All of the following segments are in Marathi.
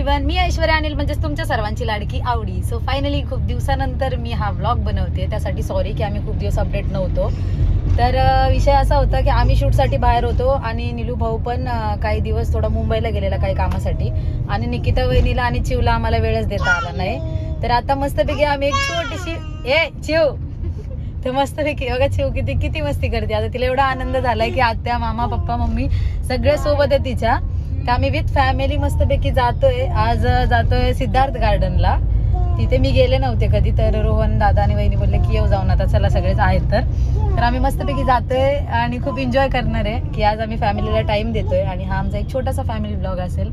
एव्हरीवन, मी ऐश्वर्या अनिल म्हणजेच तुमच्या सर्वांची लाडकी आवडी. सो फायनली खूप दिवसानंतर मी हा व्लॉग बनवते. त्यासाठी सॉरी की आम्ही खूप दिवस अपडेट नव्हतो. तर विषय असा होता की आम्ही शूटसाठी बाहेर होतो आणि निलू भाऊ पण काही दिवस थोडा मुंबईला गेलेला काही कामासाठी, आणि निकिता वहिनीला आणि चिवला आम्हाला वेळच देता आला नाही. तर आता मस्तपैकी आम्ही एक छोटीशी चिव तर मस्तपैकी बघा चिव किती मस्ती करते. आता तिला एवढा आनंद झालाय की आत्या मामा पप्पा मम्मी सगळे सोबत आहे तिच्या. तर आम्ही विथ फॅमिली मस्तपैकी जातोय. आज जातोय सिद्धार्थ गार्डनला. तिथे मी गेले नव्हते कधी, तर रोहन दादा आणि वहिनी बोलले की येऊ जाऊन आता, चला सगळेच आहेत. तर आम्ही मस्तपैकी जातोय आणि खूप एन्जॉय करणार आहे की आज आम्ही फॅमिलीला टाइम देतोय. आणि हा आमचा एक छोटासा फॅमिली ब्लॉग असेल.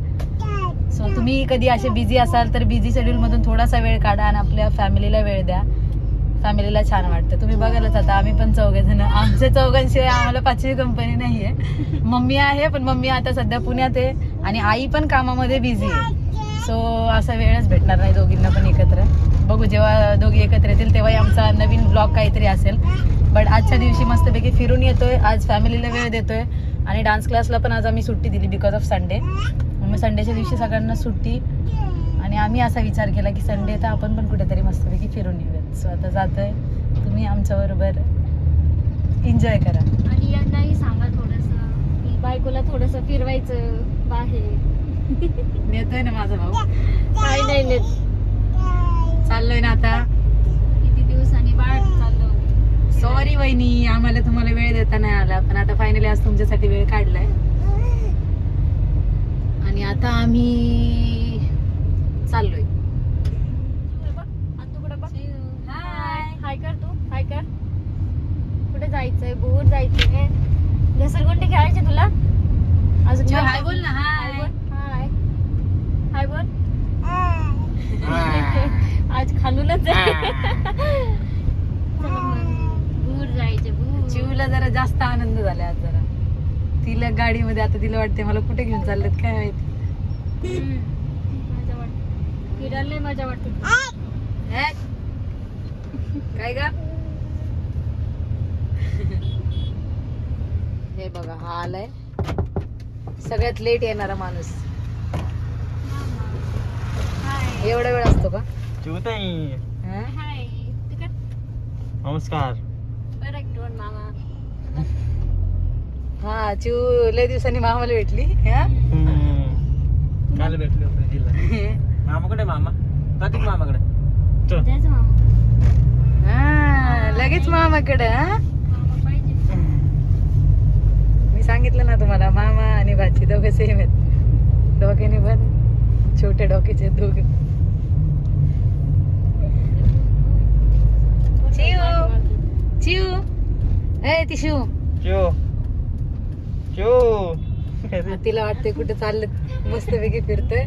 सो तुम्ही कधी असे बिझी असाल तर बिझी शेड्यूलमधून थोडासा वेळ काढा आणि आपल्या फॅमिलीला वेळ द्या. फॅमिलीला छान वाटतं. तुम्ही बघायलाच आता आम्ही पण 4 जण, आमच्या 4 आम्हाला 5वी कंपनी नाही आहे. मम्मी आहे पण मम्मी आता सध्या पुण्यात आहे आणि आई पण कामामध्ये बिझी आहे. सो असा वेळच भेटणार नाही दोघींना पण एकत्र. बघू जेव्हा दोघी एकत्र येतील तेव्हाही आमचा नवीन ब्लॉग काहीतरी असेल. बट आजच्या दिवशी मस्तपैकी फिरून येतोय. आज फॅमिलीला वेळ देतोय आणि डान्स क्लासला पण आज आम्ही सुट्टी दिली बिकॉज ऑफ संडे. मग संडेच्या दिवशी सगळ्यांना सुट्टी आणि आम्ही असा विचार केला की संडे तर आपण पण कुठेतरी मस्तपैकी फिरून येऊयात. सो आता जातोय. तुम्ही आमच्याबरोबर एन्जॉय करा. आणि यांनाही सांगा थोडंसं की बायकोला थोडंसं फिरवायचं बाहेर. नेतोय ना माझा भाऊ. काय नाही नेत. चाललोय ना आता. किती दिवसांनी बाळ चाललो. सॉरी वहिनी, आम्हाला तुम्हाला वेळ देता नाही आला, पण आता फायनली आज तुमच्यासाठी वेळ काढलाय. आणि आता आम्ही चाललोय. हाय कर तू, हाय कर. कुठे जायचंय? बोर जायचंय. घसरगुंडी खेळायची तुला अजून? हाय बोल ना. हाय हाय हाय बोल. आज खालूनच दूर जायचे. चिवला जरा जास्त आनंद झाला आज. जरा तिला गाडीमध्ये आता तिला वाटते मला कुठे घेऊन चाललेत काय माहिती. मजा वाटते फिरायला, मजा वाटते. काय गा? हे बघा हा आलाय सगळ्यात लेट येणारा माणूस. एवढा वेळ असतो का? हाय नमस्कार. मामा. हा चिव लय दिवसांनी मामाला भेटली. काल भेटलो मामाकडे. मामा प्रतीक मामाकडे. त्याच मामा. हा लगेच मामाकडे. मामा पाहिजे. मी सांगितलं ना तुम्हाला मामा आणि भाची दोघे सेम आहेत. दोघेने पण छोटे डोक्याचे दोघे. चिव ए ती शिव तिला वाटते कुठे चालले मस्त पैकी फिरतोय.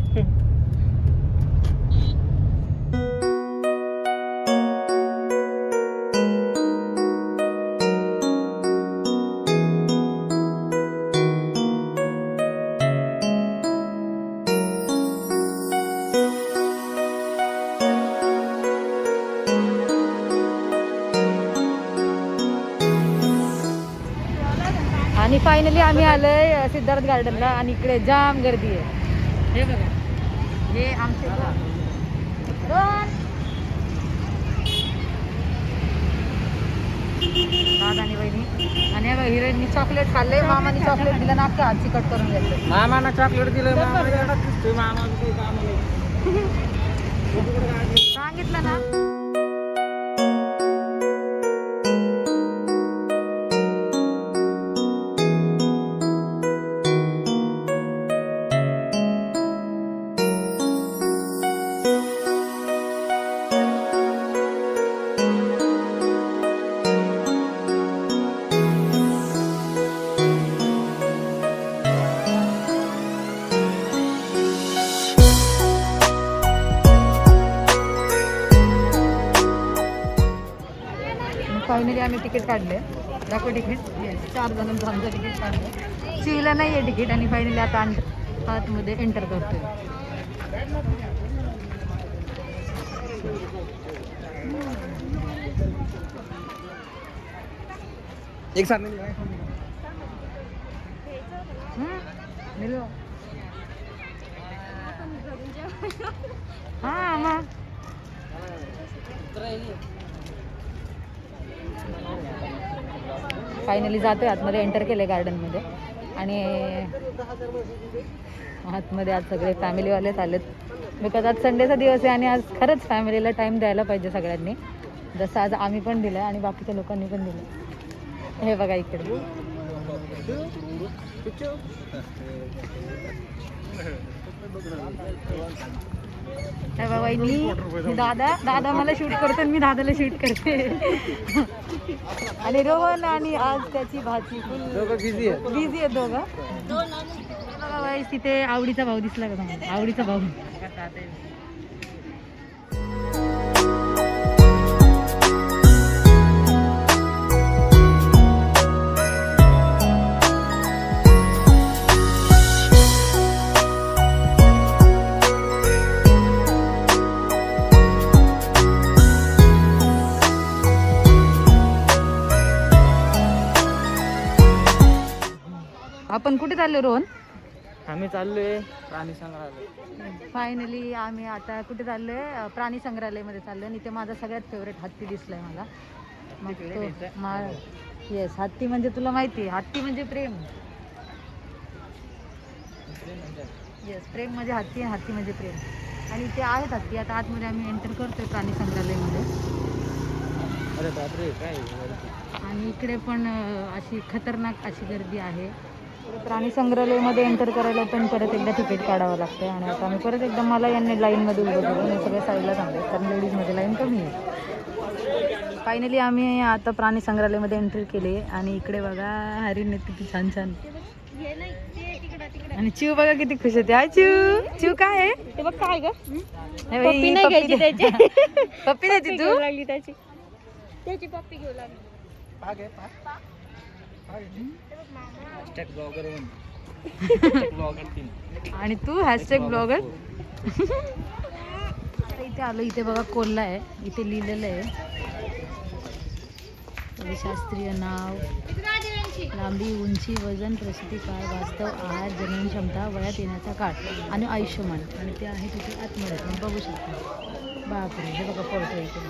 आणि फायनली आम्ही आलोय सिद्धार्थ गार्डनला आणि इकडे जाम गर्दी आहे. हे बघा हे आमचे दादा आणि वहिनी. आणि बघा हिरोईननी चॉकलेट खाल्ले, मामाने चॉकलेट दिलं ना अख्खा हातची कट करून घेतलं. मामाना चॉकलेट दिलं. सांगितलं ना. फायनली आम्ही तिकीट काढले. दाखव तिकीट. 4 जणांचं आमचं तिकीट काढलं. चिवला नाही आहे तिकीट आणि फायनली आता आतमध्ये एंटर करतोय. एक साथ हा मग फायनली जातोय आतमध्ये, एंटर केले गार्डन मध्ये. आणि आतमध्ये आज सगळे फॅमिलीवालेच आलेत, बिकॉज आज संडेचा दिवस आहे आणि आज खरंच फॅमिलीला टाइम द्यायला पाहिजे सगळ्यांनी, जसं आज आम्ही पण दिलं आणि बाकीच्या लोकांनी पण दिलं. हे बघा इकडे हे बाबा, मी दादा मला शूट करतो आणि मी दादाला शूट करते. आणि रोहन आणि आज त्याची भाची फुल बिझी आहे दोघं. बघा बाई, तिथे आवडीचा भाऊ दिसला का तुम्हाला? आवडीचा भाऊ. आपण कुठे चाललो रोहन? आम्ही चाललोय प्राणी संग्रहालय. फायनली आम्ही आता कुठे चाललोय? प्राणी संग्रहालयमध्ये चाललोय. आणि इथे माझा सगळ्यात फेवरेट हत्ती दिसलाय मला. मग येस, हत्ती म्हणजे तुला माहिती आहे, हत्ती म्हणजे प्रेम. येस, प्रेम म्हणजे हत्ती, हत्ती म्हणजे प्रेम. आणि ते आहेत हत्ती. आता आतमध्ये आम्ही एंटर करतोय प्राणी संग्रहालयमध्ये. अरे बापरे, काय आणि इकडे पण अशी खतरनाक अशी गर्दी आहे. प्राणी संग्रहालयमध्ये एंटर करायला पण परत एकदा तिकीट काढावं लागतं. आणि आता आम्ही परत एकदा, मला यांनी लाईनमध्ये उभं केलं, मी सगळ्या साईडला थांबले कारण लेडीजमध्ये लाईन कमी आहे. फायनली आम्ही आता प्राणी संग्रहालयमध्ये एंट्री केली. आणि इकडे बघा हरिण किती छान छान. आणि चिव बघा किती खुश होते. हाय चिव, चिव काय आहे ते बघ काय ग, पप्पी द्यायची तू लागली त्याची पप्पी घेऊ लागली. आणि तू हॅशटॅग ब्लॉगर. इथे आलो, इथे बघा कोल्हा आहे, इथे लिहिलेलं आहे शास्त्रीय नाव, लांबी, उंची, वजन, प्रसूती काळ, वास्तव आहार, जनन क्षमता, वयात येण्याचा काळ आणि आयुष्यमान. आणि ते आहे तिथे आतमध्ये, तुम्ही बघू शकता. बापरे, हे बघा पडतो इकडे.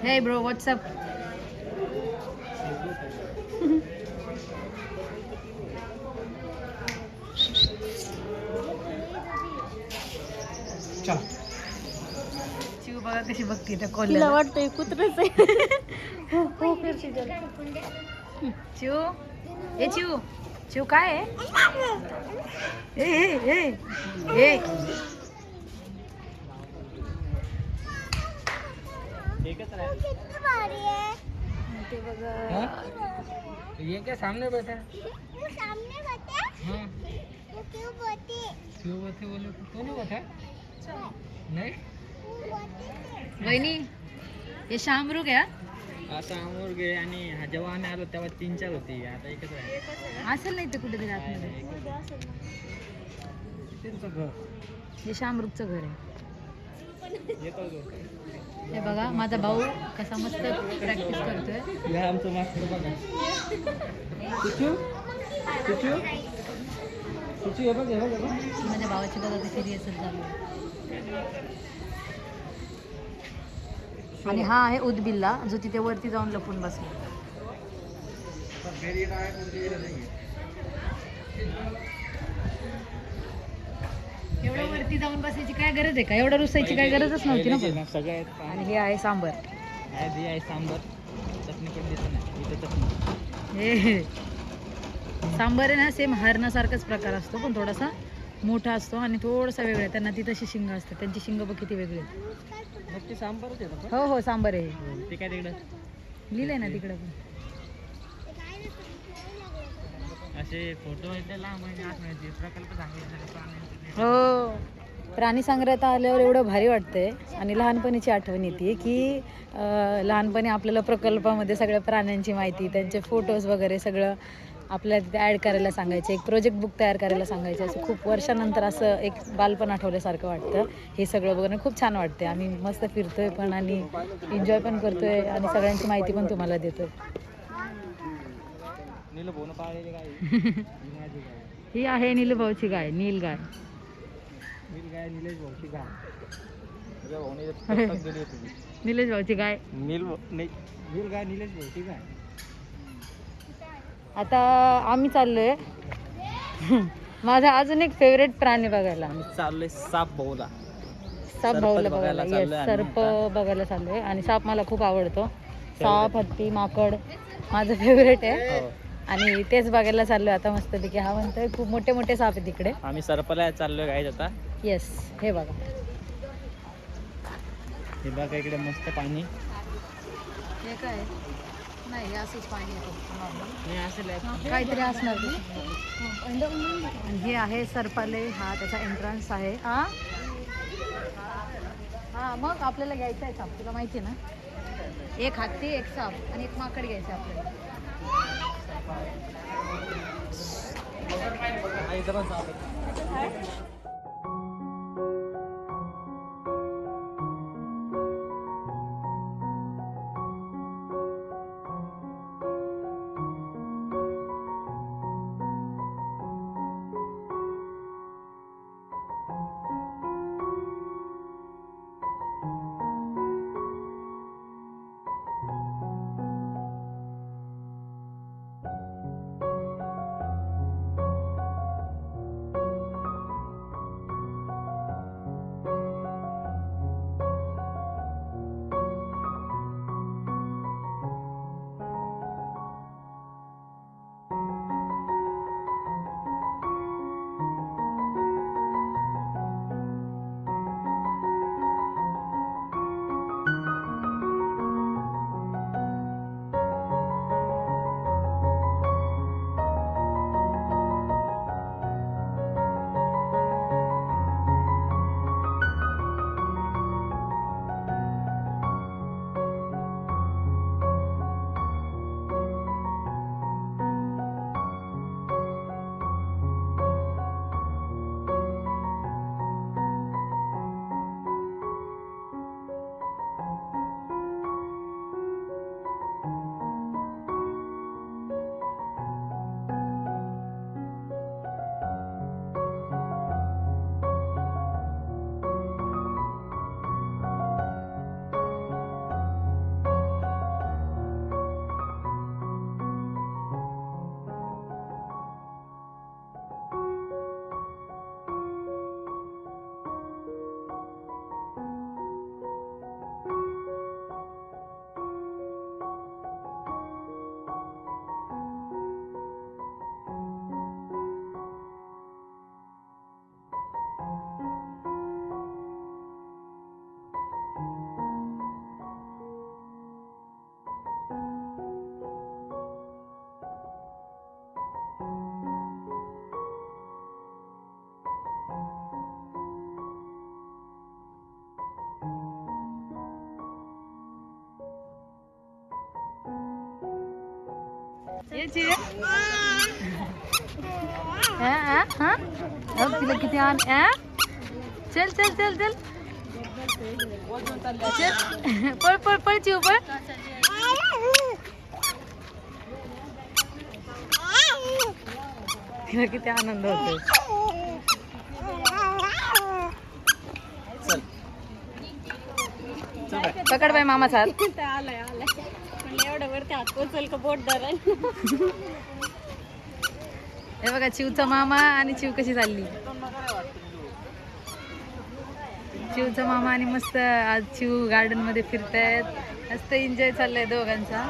Hey bro, what's up? चिव बघा कशी बघते त्या कोल्ह्याला. वाटतंय कुत्रच आहे. चिव, ए चिव, चिव काय आहे? ए ए ए ए ते बघा, ये क्या सामने बैठा क्यों बैठे बोले तो नहीं बैठा नहीं वहिनी हे शामरुग आहे. आता आमोर गे आणि जेव्हा आम्ही आलो तेव्हा 3-4 होती, आता एकच आहे. असेल नाही ते कुठेतरी आतमध्ये. त्यांचं घर हे शामरुगचं घर आहे. येतो हे बघा माझा भाऊ कसा मस्त प्रॅक्टिस करतोय. हे आमचं मास्टर बघा. कुचू कुचू कुचू, हे बघ हे बघ हे बघ. माझ्या भावाची बघा कशी रिहर्सल चालू आहे. आणि हा आहे उदबिल्ला, जो तिथे वरती जाऊन लपून बसला. एवढं वरती जाऊन बसायची काय गरज आहे का? एवढं रुसायची काय गरजच नव्हती ना पण. सगळ्यात आणि हे आहे सांबर. आहे सांबर, चटणी पण दिसत नाही इथे चटणी. हे सांबर आहे ना, सेम हरणासारखाच प्रकार असतो, पण थोडासा मोठा असतो आणि थोडासा वेगळा. त्यांना ती तशी शिंग असते, त्यांची शिंग बघ किती वेगळी आहे. नक्की सांबारच येतं. हो हो सांबर आहे. ते काय तिकडं लिहिलंय ना तिकडं पण. असे फोटो येते लांब म्हणजे आत प्रकल्प सांगितले. हो, प्राणी संग्रहालयात आल्यावर एवढं भारी वाटतंय. आणि लहानपणीची आठवण येते की लहानपणी आपल्याला प्रकल्पामध्ये सगळ्या प्राण्यांची माहिती, त्यांचे फोटोज वगैरे सगळं आपल्याला तिथे ॲड करायला सांगायचे, एक प्रोजेक्ट बुक तयार करायला सांगायचे. असं खूप वर्षानंतर असं एक बालपण आठवल्यासारखं वाटतं. हे सगळं बघून खूप छान वाटते. आम्ही मस्त फिरतोय पण आणि एन्जॉय पण करतोय आणि सगळ्यांची माहिती पण तुम्हाला देतोय. ही आहे नीलभाऊची गाय, नील गाय. निलेश भाऊची गाय. निलेश भाऊची गाय. नील गाय निलेश भाऊची गाय. आता आम्ही चाललोय माझा अजून एक फेवरेट प्राणी बघायला. आम्ही चाललोय साप भाऊला. साप भाऊला बघायला. चाललोय येस, आम्ही सर्प बघायला चाललोय आणि साप मला खूप आवडतो. साप, हत्ती, माकड माझं फेवरेट आहे. हो. आणि तेच बघायला चाललोय आता मस्तपैकी. हा म्हणतोय खूप मोठे मोठे साप आहे तिकडे. आम्ही सरपला चाललोय गाईज आता. येस, हे बघा. हे बघा इकडे मस्त पाणी. हे काय नाही, असंच पाणी नाही असेल काहीतरी असणार ते. आणि हे आहे सरपाले. हा त्याचा एंट्रन्स आहे. हा हा, मग आपल्याला घ्यायचं आहे साप, तुला माहिती आहे ना. एक हत्ती, एक साप आणि एक माकड घ्यायचं आपल्याला. इथं पण साप आहे. तिला किती आण. चल चल चल चल चल, पळ पळ पळ चिव पळ. तिला किती आनंद होतो. पकड बाई मामाचा हात. आलाय आलाय एवढं वरती हात पोचल का बोट धराय. हे बघा चिवचा मामा आणि चिव कशी चालली. चिवचा मामा आणि मस्त आज चिव गार्डन मध्ये फिरतायत. मस्त एन्जॉय चाललाय दोघांचा.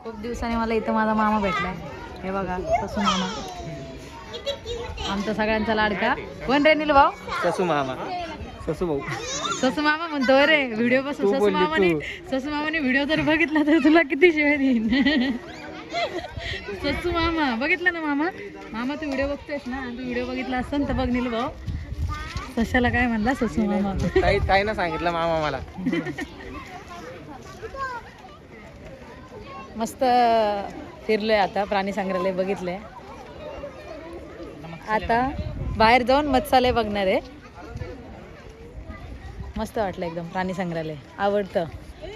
खूप दिवसांनी मला इथं माझा मामा भेटलाय. हे बघा ससू मामा, आमचा सगळ्यांचा लाडका. कोण रे नील भाऊ? ससू मामा, ससू भाऊ. ससू मामा म्हणतो रे व्हिडिओ पासून. ससू मामाने व्हिडिओ जर बघितला तर तुला किती शिवाय देईन. ससू मामा बघितला ना मामा? मामा तू व्हिडिओ बघतोयस ना? तू व्हिडिओ बघितला असता तर बघ नील भाऊ सशाला काय म्हणला ससू मामा. काही ना सांगितलं मामा मला. मस्त फिरलोय आता, प्राणी संग्रहालय बघितलंय. आता बाहेर जाऊन मत्स्यालय बघणार आहे. मस्त वाटलं एकदम. प्राणी संग्रहालय आवडतं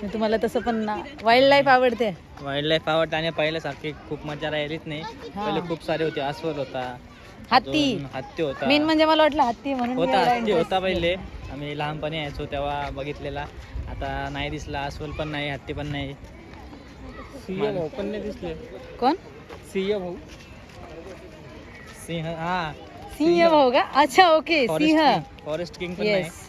मी तुम्हाला. तसं पण वाईल्ड लाईफ आवडते. वाईल्ड लाईफ आवडतं आणि पहिल्यासारखी खूप मजा राहिलीच नाही. पहिले खूप सारे होते. अस्वल होता, हत्ती, हत्ती होता. मेन म्हणजे मला वाटलं हत्ती म्हणून मी होता एवढा हत्ती interest होता पहिले. आम्ही लहानपणी यायचो तेव्हा बघितलेला. आता नाही दिसला. अस्वल पण नाही, हत्ती पण नाही. सिंह भाऊ पण नाही दिसले. कोण? सिंह भाऊ. सिंह, हा सिंह भाऊ का? अच्छा ओके सिंह. फॉरेस्ट किंग पण नाही. येस.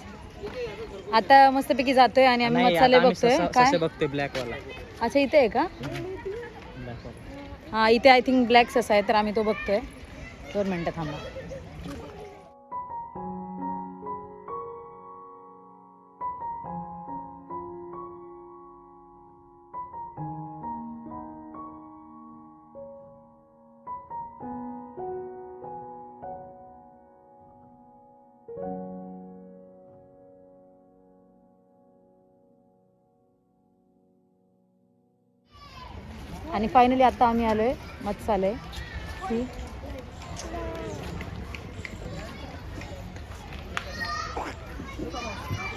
आता मस्तपैकी जातोय आणि आम्ही नाही, मत्स्यालय आता आम्ही बघतोय. ससे काय? बघतोय ब्लॅक वाला. अच्छा इथे आहे का? Black वाला. हा इथे आय थिंक ब्लॅक ससा आहे तर आम्ही तो बघतोय. 2 मिनिटं थांबा. आणि फायनली आता आम्ही आलोय मत्स्यालय. ही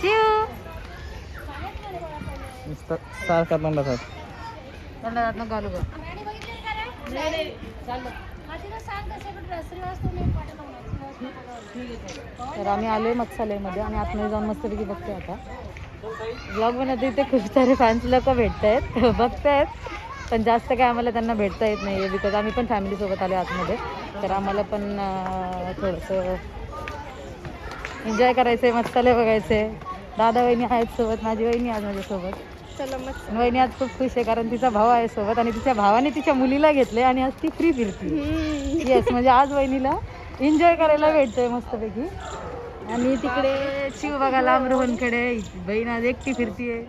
चिव. सारखा तोंडाचा. तोंडात नको घालू गं. तर आम्ही आलोय मत्स्यालयमध्ये आणि आतमध्ये जाऊन मस्तपैकी बघतोय आता. ब्लॉग बनवते इथे खूप सारे फॅन्स लोक भेटत आहेत, बघतायत. पण जास्त काय आम्हाला त्यांना भेटता येत नाही आहे बिकॉज आम्ही पण फॅमिलीसोबत आलो आतमध्ये. तर आम्हाला पण थोडंसं एन्जॉय करायचं आहे, मत्स्यालय बघायचं आहे. दादा वहिनी आहेत सोबत, माझी वहिनी आज माझ्यासोबत. वहिनी आज खूप खुश आहे कारण तिचा भाऊ आहे सोबत आणि तिच्या भावाने तिच्या मुलीला घेतले आणि आज ती फ्री फिरते. येस म्हणजे आज वहिनीला एन्जॉय करायला भेटतंय मस्तपैकी. आणि तिकडे शिव बघा लांब रोहनकडे बहीण आज एकटी फिरतीये.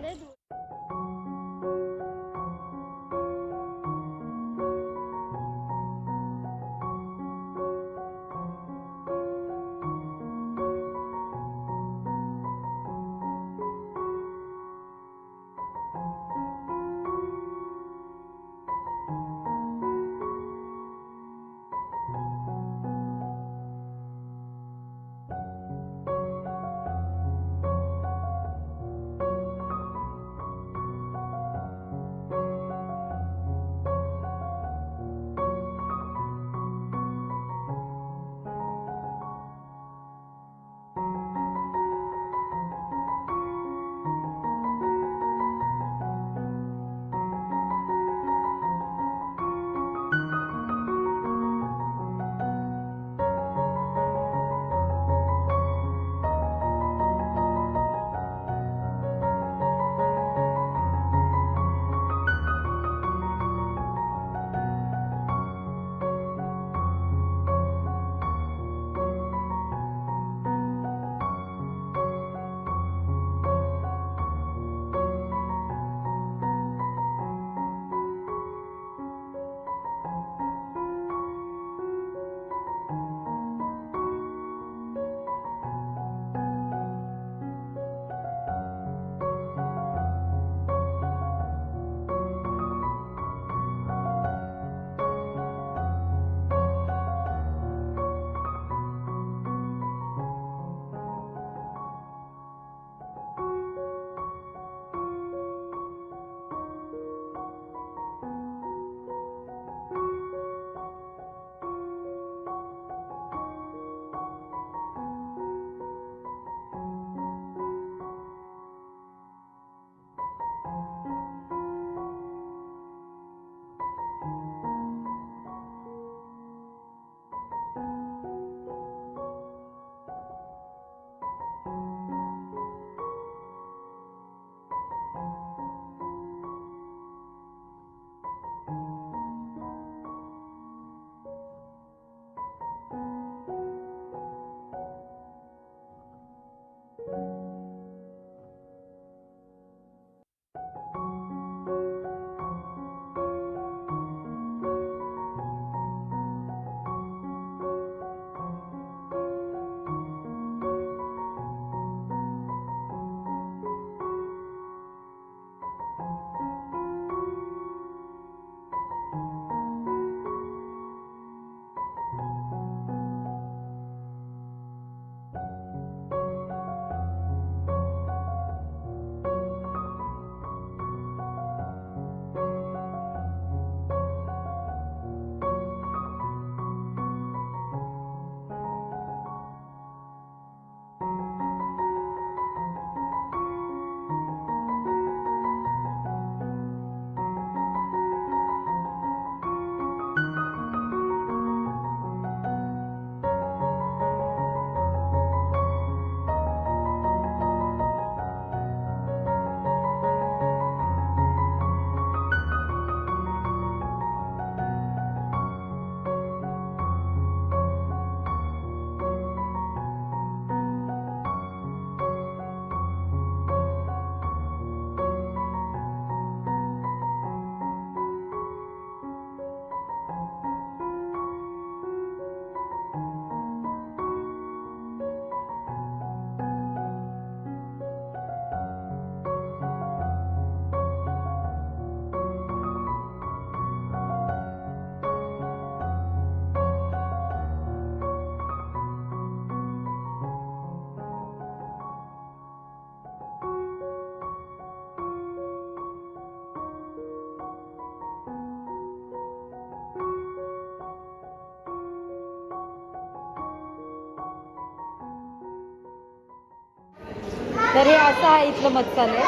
तर हे असं आहे इथलं मत्स्यालय.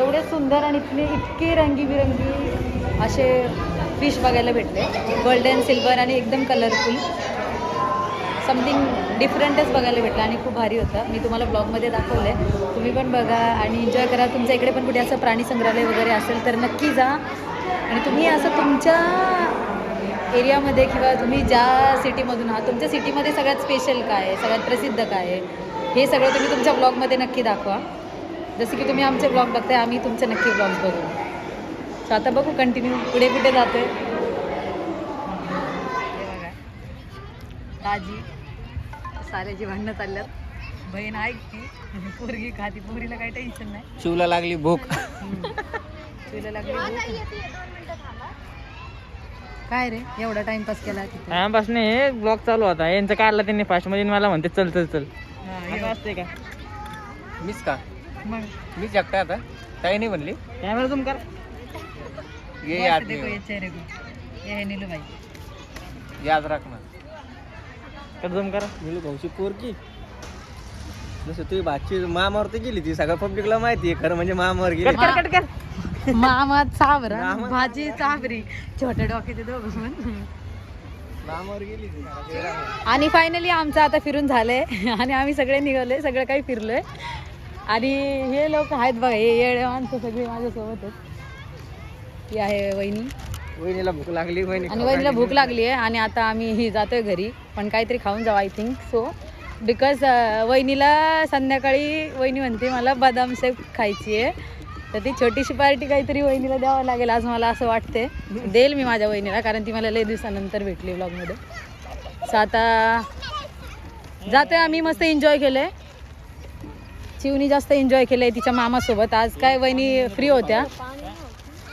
एवढे सुंदर आणि इतके रंगीबिरंगी असे फिश बघायला भेटले. गोल्डन, सिल्वर आणि एकदम कलरफुल समथिंग डिफरंटच बघायला भेटलं आणि खूप भारी होतं. मी तुम्हाला ब्लॉगमध्ये दाखवलं आहे, तुम्ही पण बघा आणि एन्जॉय करा. तुमच्या इकडे पण कुठे असं प्राणी संग्रहालय वगैरे असेल तर नक्की जा. आणि तुम्ही असं तुमच्या एरियामध्ये किंवा तुम्ही ज्या सिटीमधून आहात, तुमच्या सिटीमध्ये सगळ्यात स्पेशल काय आहे, सगळ्यात प्रसिद्ध काय आहे, हे सगळं तुम्ही तुमच्या ब्लॉगमध्ये नक्की दाखवा. जसं की तुम्ही आमचे ब्लॉग बघताय, आम्ही तुमचे नक्की ब्लॉग्स बघू. सो आता बघू कंटिन्यू पुढे कुठे जातोय. दाजी साऱ्याची भांडणं चालल्यात. बहीण ऐकती, पोरगी खाती, पोरीला काही टेन्शन नाही. शिवला लागली भूक. तुला लागली भूक. काय रे एवढा टाइमपास केला तिथे? टाइमपास नाही, हे ब्लॉग चालू होता. यांचं काढला त्यांनी फास्ट मध्ये, मला म्हणते चल चल चल. असते का मीच का मग मीच एकटा आता काही नाही म्हणली. कॅमेरा झूम कर. ये याद देखो नाही ये चेहरे को. ये है नीलू भाई. याद राखना. झूम कर. नीलू भाऊची पोरकी जसं तुझी भाची मामावरती गेली, ती सगळं पब्लिकला माहिती आहे. खरं म्हणजे मामावर गेली. कट कर कट कर. मामा चाबरा, मामा भाजी चाबरी, छोटे डोक्याचे दोघं पण. मामावर गेली ती. आणि फायनली आमचं आता फिरून झालंय आणि आम्ही सगळे निघालोय, सगळं काही फिरलोय. आणि हे लोक आहेत बघा, हे येडे माणसं सगळी माझ्यासोबतच. ही आहे वहिनी वहिनीला भूक लागली. आणि वहिनीला भूक लागली आहे आणि आता आम्ही ही जातोय घरी, पण काहीतरी खाऊन जाऊ आय थिंक सो. बिकॉज वहिनीला संध्याकाळी वहिनी म्हणते मला बदाम शेक खायची आहे, तर ती छोटीशी पार्टी काहीतरी वहिनीला द्यावं लागेल आज मला असं वाटते. देईल मी माझ्या वहिनीला, कारण ती मला लय दिवसानंतर भेटली व्लॉगमध्ये. सो आता जातोय आम्ही. मस्त एन्जॉय केलंय. चिवनी जास्त एन्जॉय केलंय तिच्या मामासोबत. आज काय वहिनी फ्री होत्या,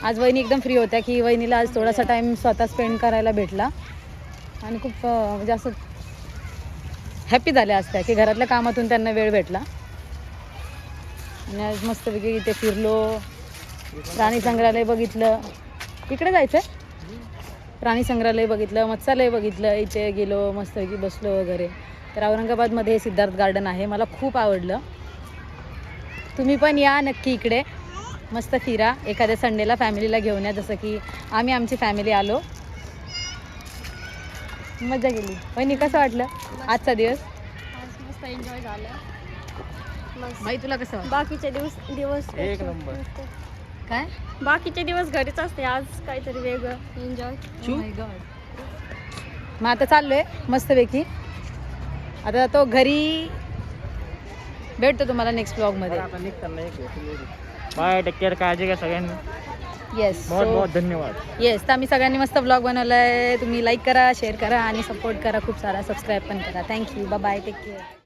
आज वहिनी एकदम फ्री होत्या की वहिनीला आज थोडासा टाईम स्वतः स्पेंड करायला भेटला आणि खूप म्हणजे असं हॅपी झाल्या असत्या की घरातल्या कामातून त्यांना वेळ भेटला. आणि आज मस्तपैकी इथे फिरलो, प्राणी संग्रहालय बघितलं. इकडे जायचं प्राणी संग्रहालय बघितलं, मत्स्यालय बघितलं, इथे गेलो, मस्तपैकी बसलो वगैरे. तर औरंगाबादमध्ये हे सिद्धार्थ गार्डन आहे, मला खूप आवडलं. तुम्ही पण या नक्की इकडे, मस्त फिरा. एखाद्या संडेला फॅमिलीला घेऊन या, जसं की आम्ही आमची फॅमिली आलो, मजा केली. वहिनी कसं वाटलं आजचा दिवस? आज मस्त एन्जॉय झालं. मस्त. भाई तुला कसं वाटलं? बाकीचे दिवस एक नंबर. काय बाकीचे दिवस घरीच असते, आज काहीतरी वेगळं एन्जॉय. Oh my God. मग आता चाललोय मस्तपैकी. आता तो घरी भेटतो तुम्हाला नेक्स्ट ब्लॉगमध्ये. आता निघताना एक बाय, टेक केअर, काळजी घ्या सगळ्यांनी. येस बहुत बहुत धन्यवाद. येस. तर आम्ही सगळ्यांनी मस्त ब्लॉग बनवला आहे. तुम्ही लाईक करा, शेअर करा आणि सपोर्ट करा खूप सारा. सबस्क्राईब पण करा. Thank you. Bye bye. Take care.